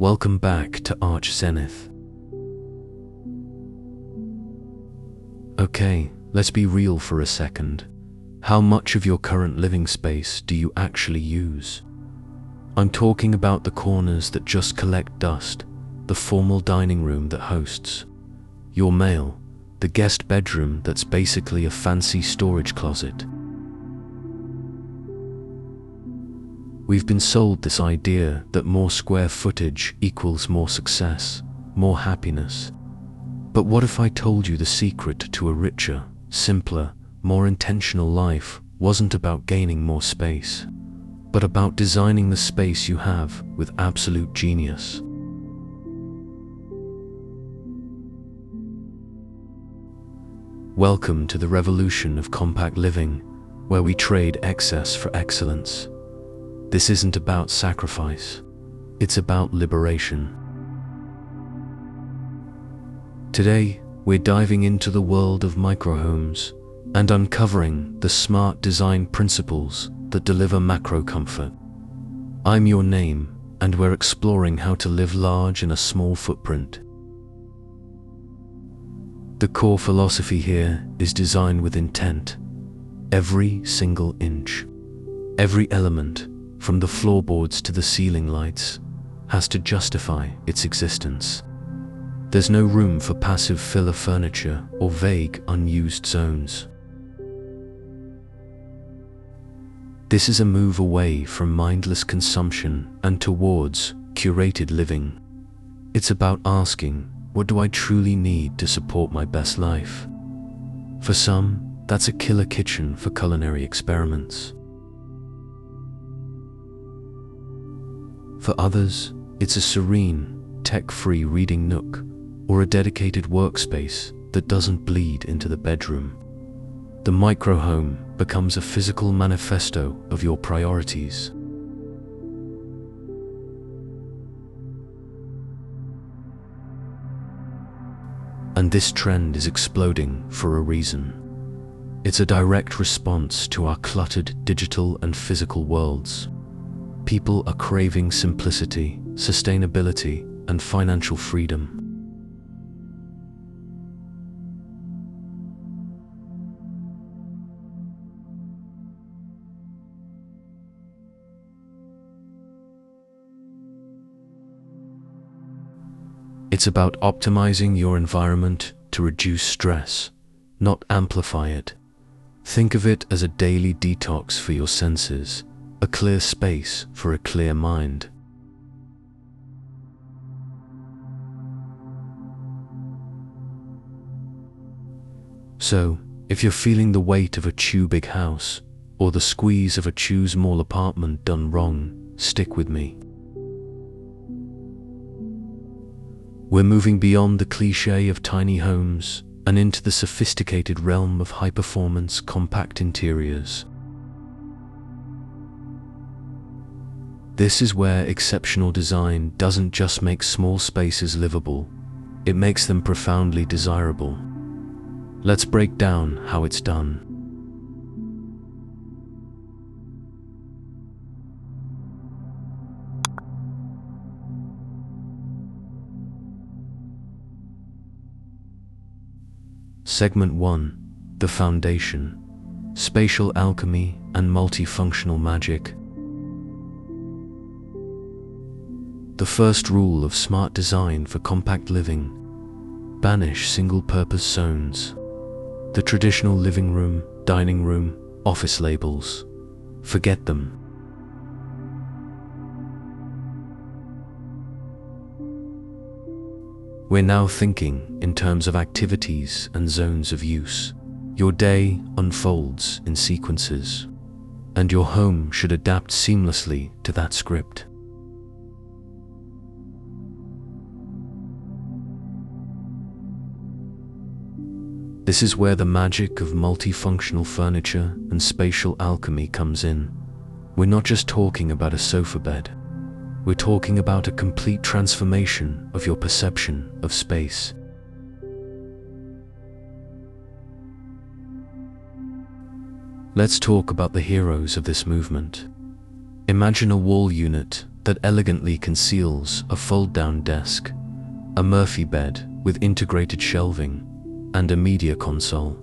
Welcome back to Arch Zenith. Okay, let's be real for a second. How much of your current living space do you actually use? I'm talking about the corners that just collect dust, the formal dining room that hosts your mail, the guest bedroom that's basically a fancy storage closet. We've been sold this idea that more square footage equals more success, more happiness. But what if I told you the secret to a richer, simpler, more intentional life wasn't about gaining more space, but about designing the space you have with absolute genius? Welcome to the revolution of compact living, where we trade excess for excellence. This isn't about sacrifice, it's about liberation. Today, we're diving into the world of microhomes and uncovering the smart design principles that deliver macro comfort. I'm your name, and we're exploring how to live large in a small footprint. The core philosophy here is design with intent. Every single inch, every element, from the floorboards to the ceiling lights, has to justify its existence. There's no room for passive filler furniture or vague, unused zones. This is a move away from mindless consumption and towards curated living. It's about asking, what do I truly need to support my best life? For some, that's a killer kitchen for culinary experiments. For others, it's a serene, tech-free reading nook or a dedicated workspace that doesn't bleed into the bedroom. The microhome becomes a physical manifesto of your priorities. And this trend is exploding for a reason. It's a direct response to our cluttered digital and physical worlds. People are craving simplicity, sustainability, and financial freedom. It's about optimizing your environment to reduce stress, not amplify it. Think of it as a daily detox for your senses, a clear space for a clear mind. So, if you're feeling the weight of a too big house, or the squeeze of a too small apartment done wrong, stick with me. We're moving beyond the cliché of tiny homes and into the sophisticated realm of high-performance, compact interiors. This is where exceptional design doesn't just make small spaces livable, it makes them profoundly desirable. Let's break down how it's done. Segment 1. The Foundation. Spatial Alchemy and Multifunctional Magic. The first rule of smart design for compact living: banish single-purpose zones. The traditional living room, dining room, office labels. Forget them. We're now thinking in terms of activities and zones of use. Your day unfolds in sequences, and your home should adapt seamlessly to that script. This is where the magic of multifunctional furniture and spatial alchemy comes in. We're not just talking about a sofa bed. We're talking about a complete transformation of your perception of space. Let's talk about the heroes of this movement. Imagine a wall unit that elegantly conceals a fold-down desk, a Murphy bed with integrated shelving, and a media console.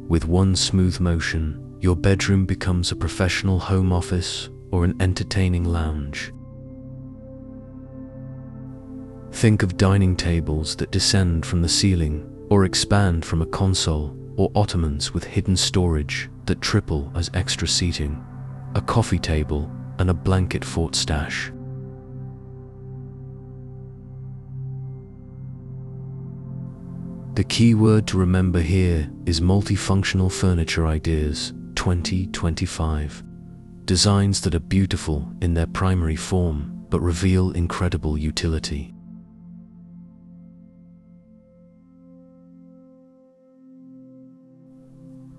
With one smooth motion, your bedroom becomes a professional home office or an entertaining lounge. Think of dining tables that descend from the ceiling or expand from a console, or ottomans with hidden storage that triple as extra seating, a coffee table, and a blanket fort stash. The key word to remember here is multifunctional furniture ideas 2025. Designs that are beautiful in their primary form but reveal incredible utility.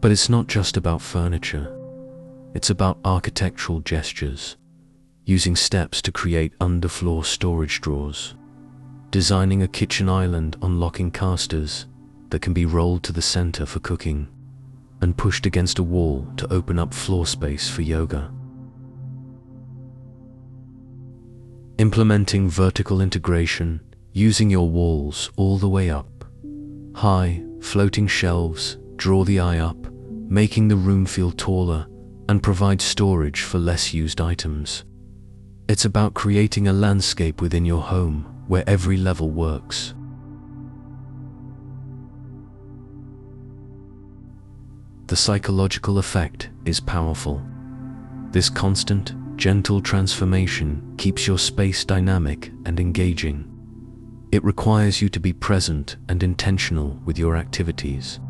But it's not just about furniture. It's about architectural gestures, using steps to create underfloor storage drawers, designing a kitchen island on locking casters that can be rolled to the center for cooking and pushed against a wall to open up floor space for yoga. Implementing vertical integration, using your walls all the way up. High, floating shelves draw the eye up, making the room feel taller and provide storage for less used items. It's about creating a landscape within your home where every level works. The psychological effect is powerful. This constant, gentle transformation keeps your space dynamic and engaging. It requires you to be present and intentional with your activities.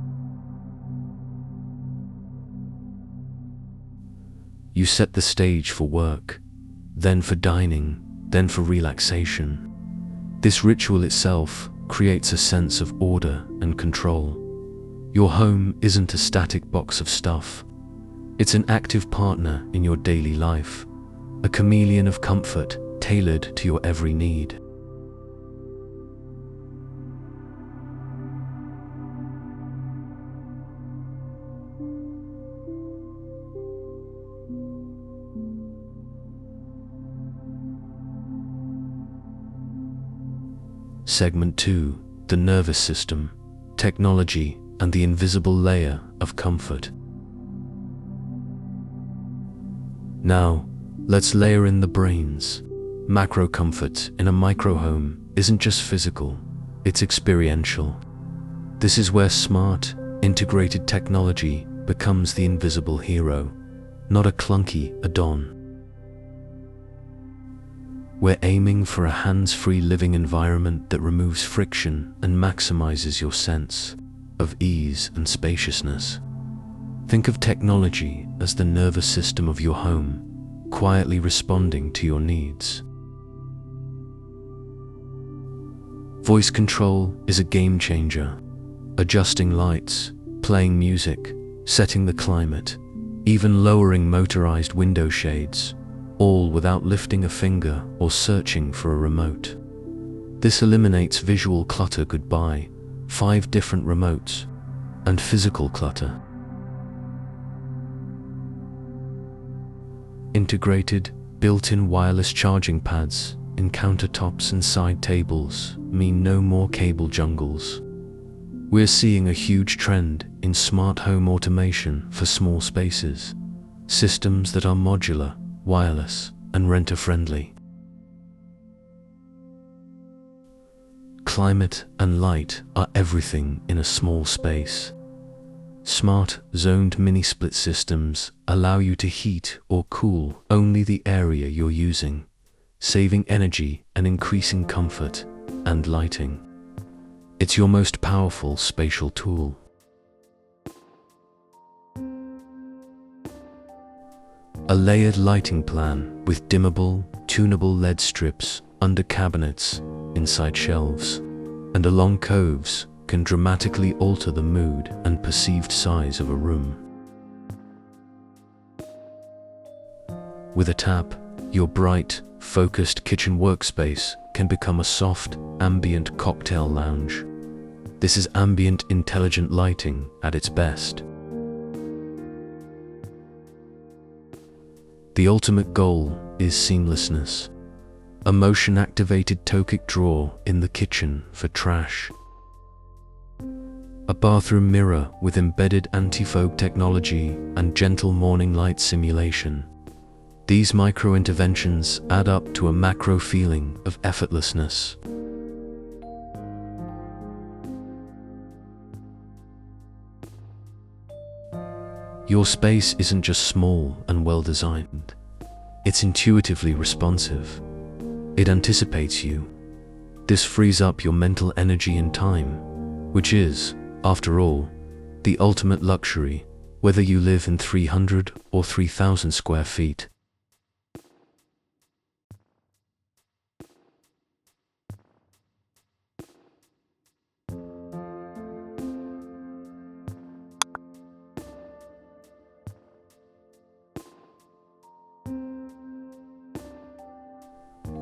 You set the stage for work, then for dining, then for relaxation. This ritual itself creates a sense of order and control. Your home isn't a static box of stuff. It's an active partner in your daily life, a chameleon of comfort tailored to your every need. Segment 2: The nervous system, technology, and the invisible layer of comfort. Now, let's layer in the brains. Macro comfort in a micro home isn't just physical, it's experiential. This is where smart, integrated technology becomes the invisible hero, not a clunky add-on. We're aiming for a hands-free living environment that removes friction and maximizes your sense of ease and spaciousness. Think of technology as the nervous system of your home, quietly responding to your needs. Voice control is a game changer. Adjusting lights, playing music, setting the climate, even lowering motorized window shades, all without lifting a finger or searching for a remote. This eliminates visual clutter. Goodbye 5 different remotes and physical clutter. Integrated, built-in wireless charging pads in countertops and side tables mean no more cable jungles. We're seeing a huge trend in smart home automation for small spaces, systems that are modular, wireless, and renter-friendly. Climate and light are everything in a small space. Smart, zoned mini-split systems allow you to heat or cool only the area you're using, saving energy and increasing comfort and lighting. It's your most powerful spatial tool. A layered lighting plan with dimmable, tunable LED strips under cabinets, inside shelves, and along coves can dramatically alter the mood and perceived size of a room. With a tap, your bright, focused kitchen workspace can become a soft, ambient cocktail lounge. This is ambient intelligent lighting at its best. The ultimate goal is seamlessness. A motion-activated tokic drawer in the kitchen for trash. A bathroom mirror with embedded anti-fog technology and gentle morning light simulation. These micro-interventions add up to a macro feeling of effortlessness. Your space isn't just small and well-designed. It's intuitively responsive. It anticipates you. This frees up your mental energy and time, which is, after all, the ultimate luxury, whether you live in 300 or 3,000 square feet.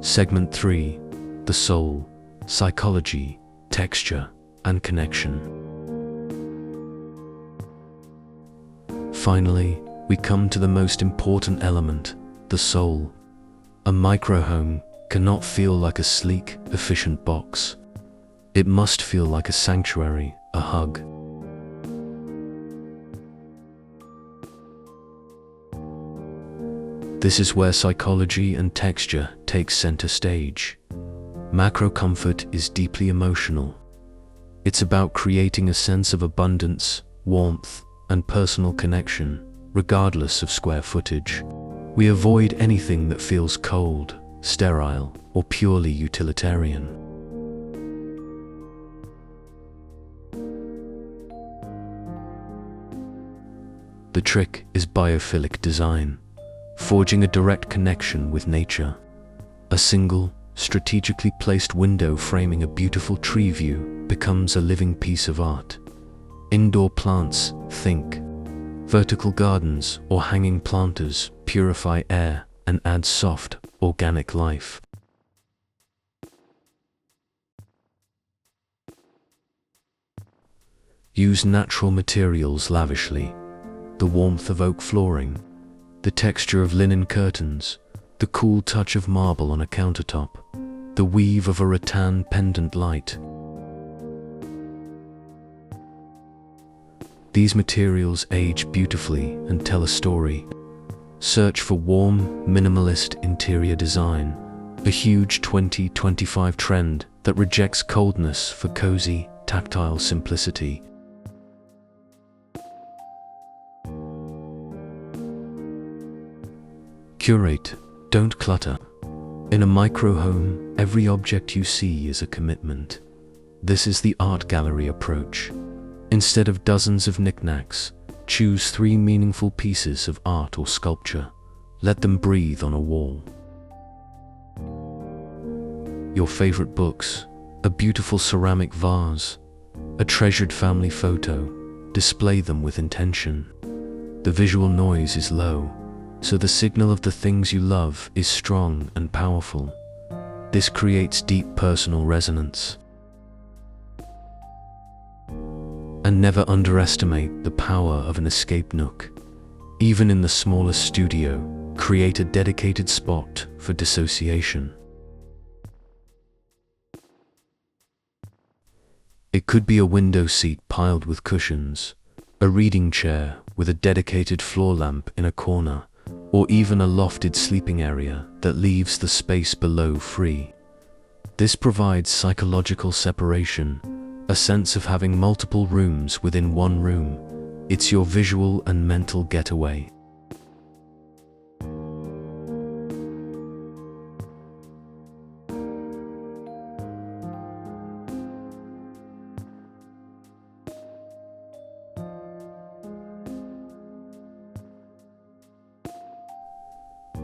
Segment 3. The soul, psychology, texture, and connection. Finally, we come to the most important element, the soul. A microhome cannot feel like a sleek, efficient box. It must feel like a sanctuary, a hug. This is where psychology and texture take center stage. Macro comfort is deeply emotional. It's about creating a sense of abundance, warmth, and personal connection, regardless of square footage. We avoid anything that feels cold, sterile, or purely utilitarian. The trick is biophilic design, forging a direct connection with nature. A single, strategically placed window framing a beautiful tree view becomes a living piece of art. Indoor plants, think. Vertical gardens or hanging planters purify air and add soft, organic life. Use natural materials lavishly. The warmth of oak flooring, the texture of linen curtains, the cool touch of marble on a countertop, the weave of a rattan pendant light. These materials age beautifully and tell a story. Search for warm, minimalist interior design, a huge 2025 trend that rejects coldness for cozy, tactile simplicity. Curate, don't clutter. In a micro-home, every object you see is a commitment. This is the art gallery approach. Instead of dozens of knickknacks, choose 3 meaningful pieces of art or sculpture. Let them breathe on a wall. Your favorite books, a beautiful ceramic vase, a treasured family photo, display them with intention. The visual noise is low, so the signal of the things you love is strong and powerful. This creates deep personal resonance. And never underestimate the power of an escape nook. Even in the smallest studio, create a dedicated spot for dissociation. It could be a window seat piled with cushions, a reading chair with a dedicated floor lamp in a corner, or even a lofted sleeping area that leaves the space below free. This provides psychological separation, a sense of having multiple rooms within one room. It's your visual and mental getaway.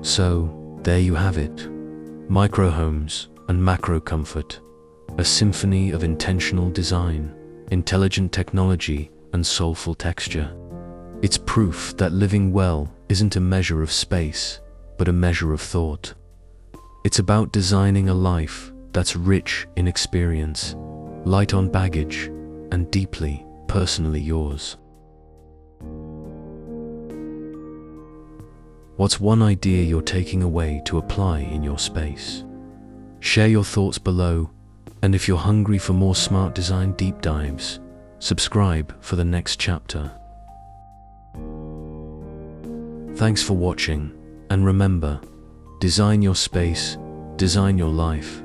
So, there you have it. Micro-homes and macro comfort. A symphony of intentional design, intelligent technology, and soulful texture. It's proof that living well isn't a measure of space, but a measure of thought. It's about designing a life that's rich in experience, light on baggage, and deeply, personally yours. What's one idea you're taking away to apply in your space? Share your thoughts below, and if you're hungry for more smart design deep dives, subscribe for the next chapter. Thanks for watching, and remember, design your space, design your life.